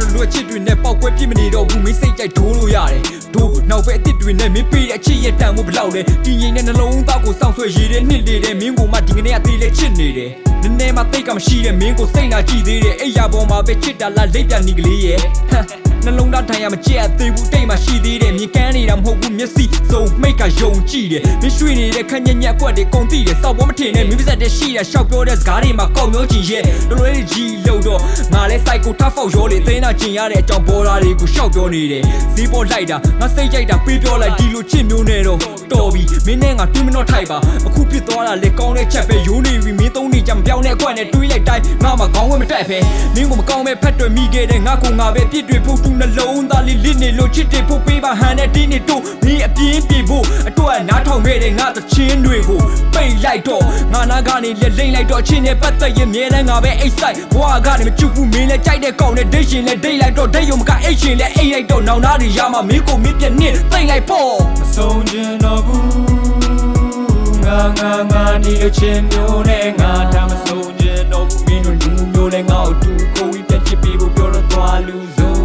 တလွတ်ချစ်တွေနဲ့ပေါက်ကွဲပြစ်မနေတော့ဘူးမင်းစိတ်ကြိုက်ဒိုးလို့ရတယ်ဒိုးနောက်ပဲအစ်စ်တွေနဲ့မင်းပေးတဲ့အချစ်ရဲ့တန်ဖို့ဘလောက်လဲတည်ငြိမ်တဲ့နှလုံးသားကိုစောင့်ဆွဲရည်တဲ့နှစ်လေတဲ့မင်းကိုမှဒီကနေ့အသေးလေးချစ်နေတယ်နည်းနည်းမှသိတ်ကမရှိတဲ့မင်းကိုစိတ်နာကြည့်သေးတယ်အိယာပေါ်မှာပဲချစ်တာလားလိပ်ပြနေကလေးရဲ့နှလုံးသားထိုင်ရမကြက်သေးဘူးတိတ်မှရှိသေးတယ်မြင်ကန်းနေတာမဟုတ်ဘူးမျက်စိစုံမိတ်ကယုံကြည့်တယ်မင်းရွှေနေတဲ့ခက်ညက်ညက်ကွက်တွေကုန်သိတယ်စောက်ပေါ်မထင်နဲ့မင်းပါဇက်တဲ့ရှိတာရှောက်ပြောတဲ့စကားတွေမှာကောက်မျိုးချင်ရဲ့တလွဲကြီးလို့တော့ငါလဲစိုက်ကိုထဖောက်ရောလေသိန်းနာကျင်ရတဲ့အကြောင်းပေါ်လာတွေကိုရှောက်ပြောနေတယ်ဈေးပေါ်လိုက်တာငါစိတ်ကြိုက်တာပေးပြောလိုက်ဒီလိုချစ်မျိုးနဲ့တော့တော်ပြီမင်းနဲ့ငါတူးမတော့ထိုက်ပါအခုဖြစ်သွားတာလေကောင်းတဲ့ချက်ပဲရိုးနေပြီမင်းသုံးနေကြမပြောင်းတဲ့အကွက်နဲ့တွေးလိုက်တိုင်းငါမှခေါင်းဝဲမတက်ဖဲမင်းကိုမကောင်းပဲဖက်တွေမိခဲ့တဲ့ငါကိုငါပဲပြစ်တွေဖို့တူနှလုံးသားလေးလစ်နေလို့ချစ်တယ်ဖို့ပေးပါဟန်နဲ့ဒီနေတို့မင်းအပြင်းပြေဖို့အတွက်နားထောင်ခဲ့တဲ့ငါသချင်းတွေကိုပိတ်လိုက်တော့ငါနာကနေလက်လိမ့်လိုက်တော့အချင်းနဲ့ပတ်သက်ရင်မြဲတမ်းငါပဲအိတ်ဆိုင်ဘွားကနေမချူဘူးမင်းလည်းကြိုက်တဲ့ကောင်နဲ့ဒိတ်ရှင်လည်းဒိတ်လိုက်တော့ဒိတ်ယုံမကအိတ်ရှင်လည်းအိတ်လိုက်တော့နောင်နာတွေရမှာမင်းကိုမင်းပြက်နစ်သိမ့်လိုက်ပေါ့မဆုံးချင်တော့ဘူးငါဒီလိုချင်မျိုးနဲ့ငါဒါမဆုံးချင်တော့ဘူးမင်းတို့လူမျိုးလည်းငါ့ကိုတူကိုဝီးပြက်ချစ်ပြီးဖို့ပြောတော့သွားလူစိုး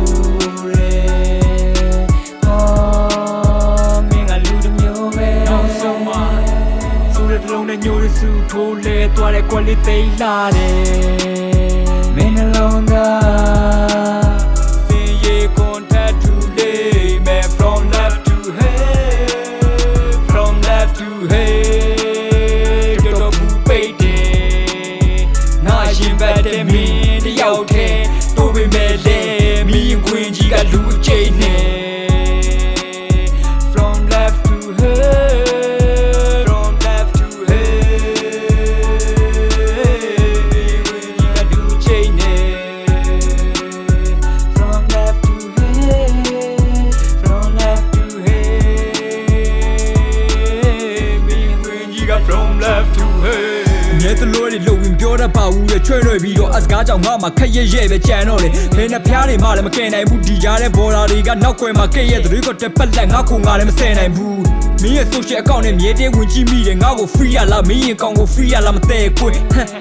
လုံးနဲ့ညိုရစုထိုးလဲသွားတဲ့ကွက်လေးသိမ်းလာတယ်မင်းနှလုံးသားစင်ရည်ကွန်တက်ထူလေးမဲ့ from left to hate from left to hate တော့ဘူးပိတ်တယ်ငါရှင်ဘက်တဲ့မင်းတယောက်တည်းတို့ပေမဲ့လေမင်းခွင်ကြီးကလူအကျိတ်နဲ့မြဲတလို့တွေလုံရင်ပြောတတ်ပါဘူးလေချွဲ့လွယ်ပြီးတော့အစကားကြောင့်ငါမှခက်ရဲရဲပဲကြံတော့လေဘယ်နှဖျားတွေမှလည်းမကယ်နိုင်ဘူးဒီကြားတဲ့ဘော်ဒါတွေကနောက်ွယ်မှာကဲ့ရဲ့သူတွေကိုတက်ပတ်လက်ငါကိုငါလည်းမဆယ်နိုင်ဘူးမင်းရဲ့ social account နဲ့မြဲတဲ့ဝင်ကြည့်မိတယ်ငါ့ကို free ရလားမင်းရင်ကောင်ကို free ရလားမသိကွ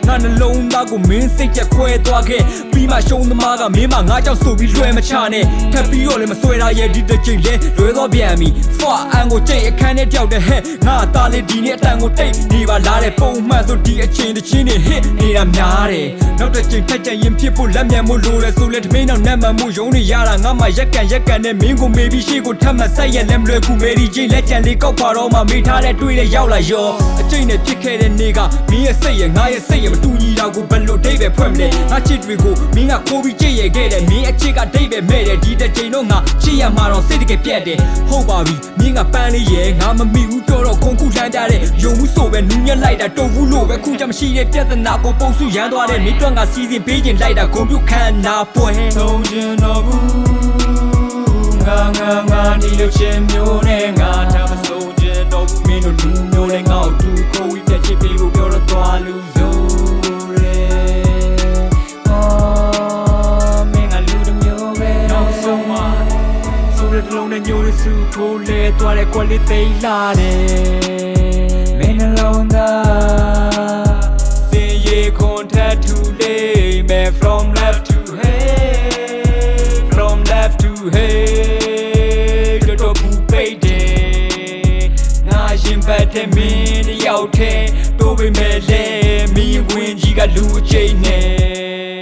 ငါနှလုံးသားကိုမင်းစိတ်ချက်ခွဲသွားခဲ့ပြီးမှရှုံးသမားကမင်းမငါကြောင့်ဆိုပြီးလွှဲမချနဲ့ထပ်ပြီးတော့လည်းမဆွဲတာရဲ့ဒီတစ်ချိန်လဲလွဲတော့ပြန်ပြီ for အန်ကိုကြိတ်အခန်းနဲ့ကြောက်တဲ့ဟဲ့ငါသားလေးဒီနေ့အတန်ကိုတိတ်နေပါလားတဲ့ပုံမှန်ဆိုဒီအချိန်တစ်ချင်းနေ hit နေတာများတယ်နောက်တစ်ချိန်ထက်ကြရင်ဖြစ်ဖို့လက်မြန်မှုလိုတယ်ဆိုလဲတမင်းတော့နတ်မှန်မှုယုံနေရတာငါမှရက်ကန်နဲ့မင်းကိုမေးပြီးရှေ့ကိုထပ်မဆက်ရလက်မလွယ်ကူမေရီချင်းလက်ချန်လေးကောက်ပါတော့မှမေးထားတဲ့တွေးတဲ့ရောက်လာရောအကျိတ်နဲ့ဖြစ်ခဲ့တဲ့နေ့ကမင်းရဲ့စိတ်ရဲ့ငါရဲ့စိတ်ရဲ့မတူညီတာကိုဘယ်လိုဒိတ်ပဲဖွင့်မလဲငါချစ်တွေကိုမင်းကကိုပြီးကြည့်ရခဲ့တယ်မင်းအချစ်ကဒိတ်ပဲမဲ့တယ်ဒီတစ်ချိန်တော့ငါချစ်ရမှာတော့စိတ်တကယ်ပြတ်တယ်ဟုတ်ပါပြီမင်းကပန်းလေးရဲ့ငါမမိဘူးပြောတော့ခုန်ခုလှမ်းကြတဲ့ယုံမှုဆိုပဲနူးညက်လိုက်တာတုံဘူးလို့ပဲခုချမရှိတဲ့ပြဿနာကိုပုံစုရမ်းသွားတဲ့မင်းတို့ကစီစဉ်ပေးခြင်းလိုက်တာဂုံပြုတ်ခံနာပွဲဆုံးချင်တော့ဘူးငါဒီလိုချင်မျိုးနဲ့ငါဒါမဆုံးချင်တော့ဘူးမင်းတို့လူမျိုးလည်းငါ့ကိုတူကိုဝီးပြက်ချစ်ပြီးဖို့ပြောတော့သွားလူစိုးမင်းကလူတစ်မျိုးပဲနောက်ဆုံးမှဆိုတဲ့လုံးနဲ့ညိုရစုထိုးလဲသွားတဲ့ကွက်လေးသိမ်းလာတယ်မင်းနှလုံးသားစင်ရည်ခွန်ထက်ထူလေးမဲ့ from left to hate from left to hate တော့ဘူးပိတ်တယ်ငါရှင်ဘက်တဲ့မင်းတယောက်တည်းတို့ပေမဲ့လေမင်းဝင်ကြီးကလူအကျိတ်နဲ့